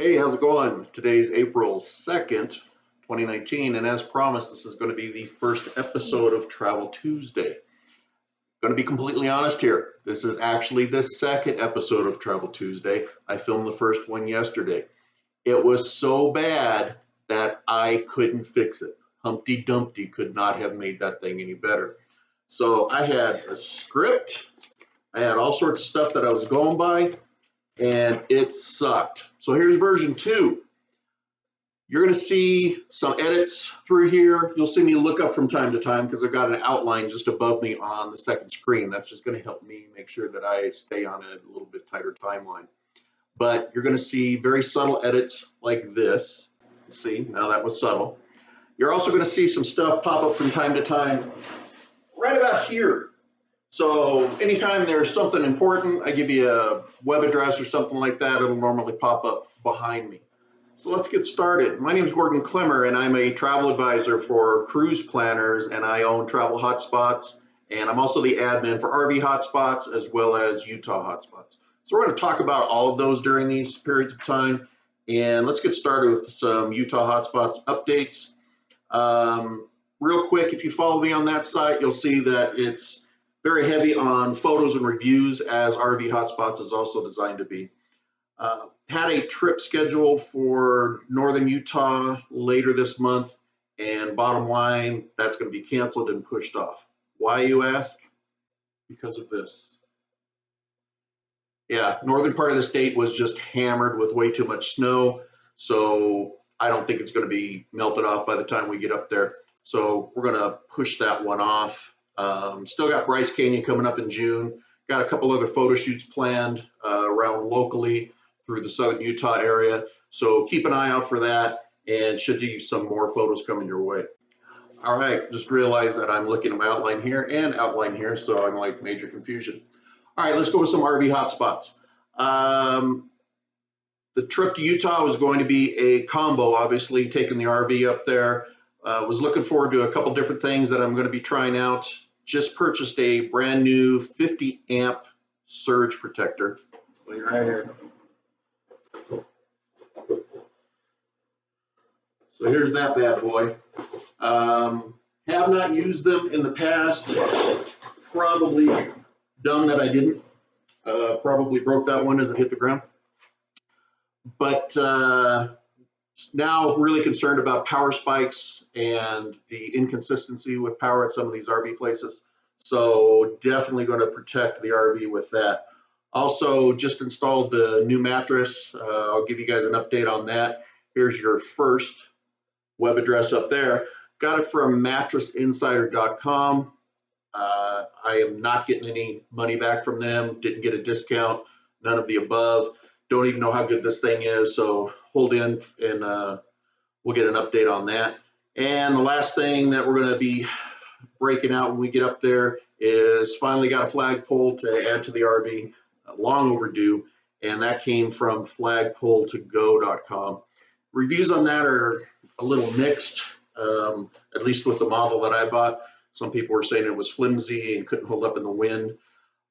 Hey, how's it going? Today's April 2nd, 2019, and as promised, this is going to be the first episode of Travel Tuesday. Going to be completely honest here. This is actually the second episode of Travel Tuesday. I filmed the first one yesterday. It was so bad that I couldn't fix it. Humpty Dumpty could not have made that thing any better. So I had a script, I had all sorts of stuff that I was going by, and it sucked. So here's version 2. You're going to see some edits through here. You'll see me look up from time to time because I've got an outline just above me on the second screen. That's just going to help me make sure that I stay on a little bit tighter timeline. But you're going to see very subtle edits like this. See, now that was subtle. You're also going to see some stuff pop up from time to time right about here. So anytime there's something important, I give you a web address or something like that, it'll normally pop up behind me. So let's get started. My name is Gordon Klemmer, and I'm a travel advisor for cruise planners, and I own Travel Hotspots, and I'm also the admin for RV Hotspots as well as Utah Hotspots. So we're going to talk about all of those during these periods of time, and let's get started with some Utah Hotspots updates. Real quick, if you follow me on that site, you'll see that it's very heavy on photos and reviews, as RV Hotspots is also designed to be. Had a trip scheduled for northern Utah later this month, and bottom line, that's going to be canceled and pushed off. Why, you ask? Because of this. Yeah, northern part of the state was just hammered with way too much snow, so I don't think it's going to be melted off by the time we get up there. So we're going to push that one off. Still got Bryce Canyon coming up in June. Got a couple other photo shoots planned around locally through the southern Utah area. So keep an eye out for that, and should be some more photos coming your way. All right, just realized that I'm looking at my outline here and outline here, so I'm like major confusion. All right, let's go with some RV hotspots. The trip to Utah was going to be a combo, obviously, taking the RV up there. Was looking forward to a couple different things that I'm going to be trying out. Just purchased a brand new 50 amp surge protector. Right here. So here's that bad boy. Have not used them in the past. Probably dumb that I didn't. Probably broke that one as it hit the ground. But now really concerned about power spikes and the inconsistency with power at some of these RV places. So definitely going to protect the RV with that. Also just installed the new mattress. I'll give you guys an update on that. Here's your first web address up there. Got it from mattressinsider.com. I am not getting any money back from them. Didn't get a discount, none of the above. Don't even know how good this thing is, so hold in and we'll get an update on that. And the last thing that we're going to be breaking out when we get up there is finally got a flagpole to add to the RV, long overdue, and that came from flagpole2go.com. Reviews on that are a little mixed, at least with the model that I bought. Some people were saying it was flimsy and couldn't hold up in the wind.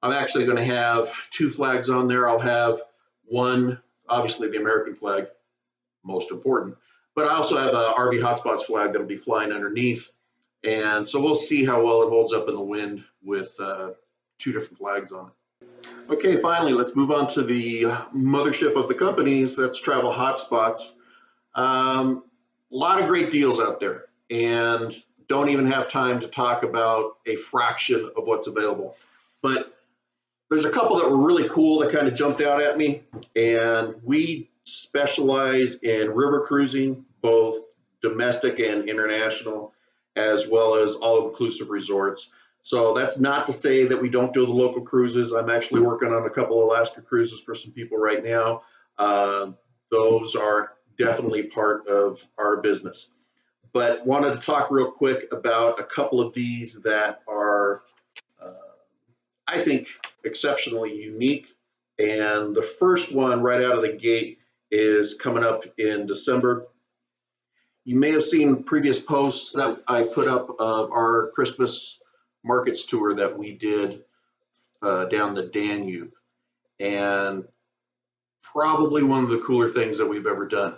I'm actually going to have 2 flags on there. I'll have one, obviously the American flag, most important, but I also have a RV Hotspots flag that'll be flying underneath. And so we'll see how well it holds up in the wind with 2 different flags on it. Okay, finally, let's move on to the mothership of the companies, that's Travel Hotspots. A lot of great deals out there, and don't even have time to talk about a fraction of what's available. But there's a couple that were really cool that kind of jumped out at me, and we specialize in river cruising, both domestic and international, as well as all-inclusive resorts. So that's not to say that we don't do the local cruises. I'm actually working on a couple of Alaska cruises for some people right now. Those are definitely part of our business. But wanted to talk real quick about a couple of these that are, I think, exceptionally unique. And the first one right out of the gate is coming up in December. You may have seen previous posts that I put up of our Christmas markets tour that we did down the Danube. And probably one of the cooler things that we've ever done.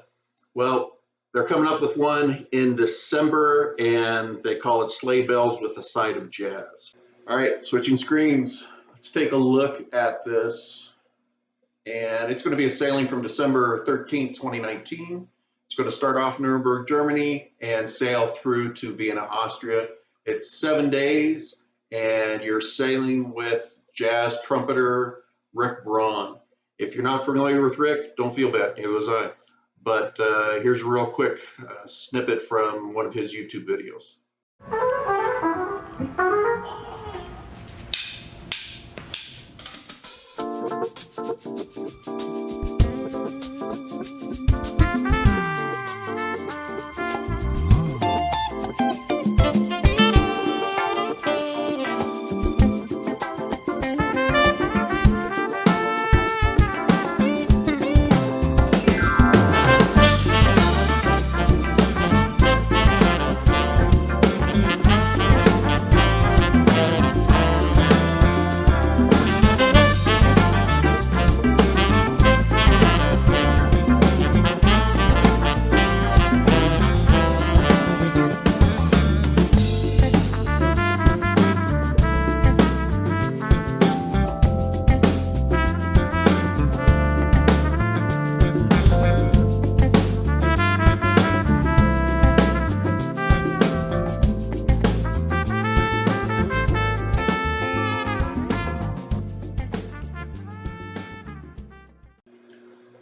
Well, they're coming up with one in December, and they call it Sleigh Bells with a Side of Jazz. All right, switching screens. Let's take a look at this. And it's going to be a sailing from December 13th, 2019. It's going to start off Nuremberg, Germany, and sail through to Vienna, Austria. It's 7 days, and you're sailing with jazz trumpeter Rick Braun. If you're not familiar with Rick, don't feel bad, neither was I. But here's a real quick snippet from one of his YouTube videos.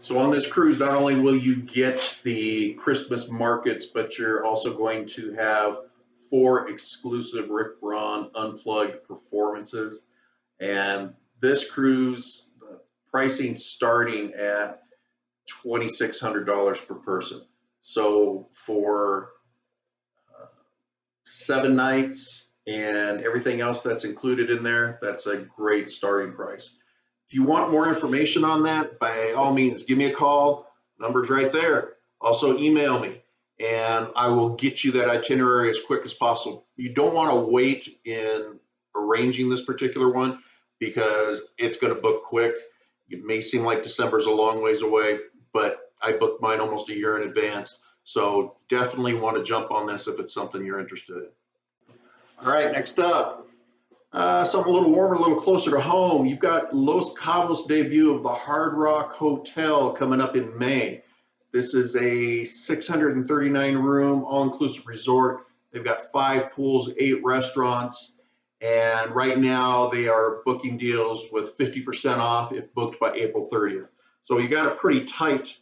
So on this cruise, not only will you get the Christmas markets, but you're also going to have 4 exclusive Rick Braun Unplugged performances. And this cruise, the pricing starting at $2,600 per person. So for 7 nights and everything else that's included in there, that's a great starting price. If you want more information on that, by all means, give me a call. Number's right there. Also, email me, and I will get you that itinerary as quick as possible. You don't want to wait in arranging this particular one because it's going to book quick. It may seem like December's a long ways away, but I booked mine almost a year in advance. So definitely want to jump on this if it's something you're interested in. All right, next up. Something a little warmer, a little closer to home. You've got Los Cabos debut of the Hard Rock Hotel coming up in May. This is a 639 room, all-inclusive resort. They've got 5 pools, 8 restaurants, and right now they are booking deals with 50% off if booked by April 30th. So you got a pretty tight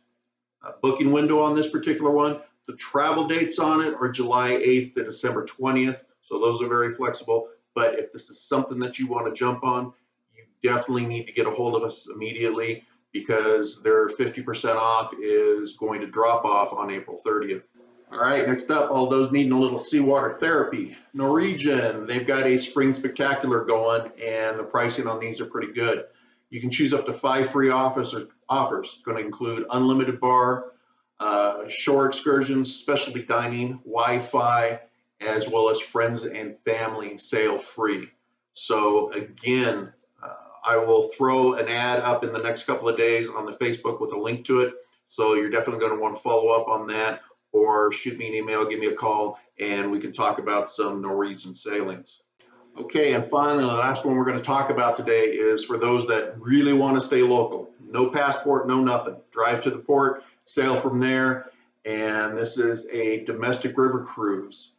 booking window on this particular one. The travel dates on it are July 8th to December 20th, so those are very flexible. But if this is something that you want to jump on, you definitely need to get a hold of us immediately because their 50% off is going to drop off on April 30th. All right, next up, all those needing a little seawater therapy. Norwegian, they've got a spring spectacular going, and the pricing on these are pretty good. You can choose up to 5 free offers. It's going to include unlimited bar, shore excursions, specialty dining, Wi-Fi, as well as friends and family sail free. So again, I will throw an ad up in the next couple of days on the Facebook with a link to it. So you're definitely going to want to follow up on that, or shoot me an email, give me a call, and we can talk about some Norwegian sailings. Okay, and finally, the last one we're going to talk about today is for those that really want to stay local. No passport, no nothing. Drive to the port, sail from there, and this is a domestic river cruise.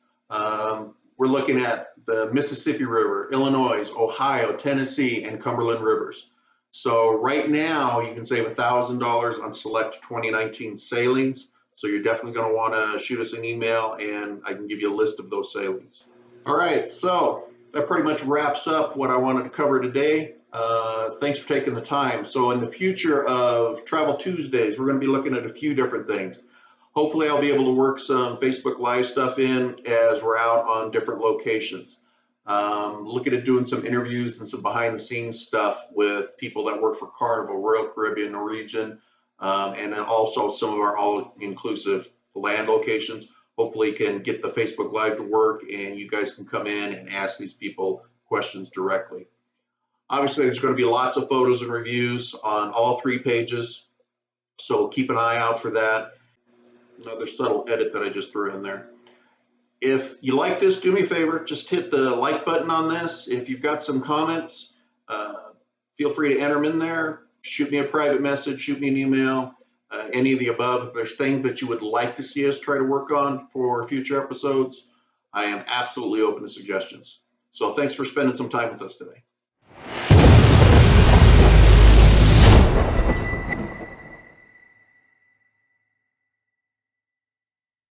We're looking at the Mississippi River, Illinois, Ohio, Tennessee, and Cumberland rivers. So right now you can save $1,000 on select 2019 sailings. So you're definitely going to want to shoot us an email and I can give you a list of those sailings. All right, so that pretty much wraps up what I wanted to cover today. Thanks for taking the time. So in the future of Travel Tuesdays, we're going to be looking at a few different things. Hopefully I'll be able to work some Facebook Live stuff in as we're out on different locations. Looking at doing some interviews and some behind the scenes stuff with people that work for Carnival, Royal Caribbean, Norwegian, and then also some of our all-inclusive land locations. Hopefully can get the Facebook Live to work and you guys can come in and ask these people questions directly. Obviously, there's going to be lots of photos and reviews on all 3 pages. So keep an eye out for that. Another subtle edit that I just threw in there. If you like this, do me a favor, just hit the like button on this. If you've got some comments, feel free to enter them in there. Shoot me a private message, shoot me an email, any of the above. If there's things that you would like to see us try to work on for future episodes, I am absolutely open to suggestions. So thanks for spending some time with us today.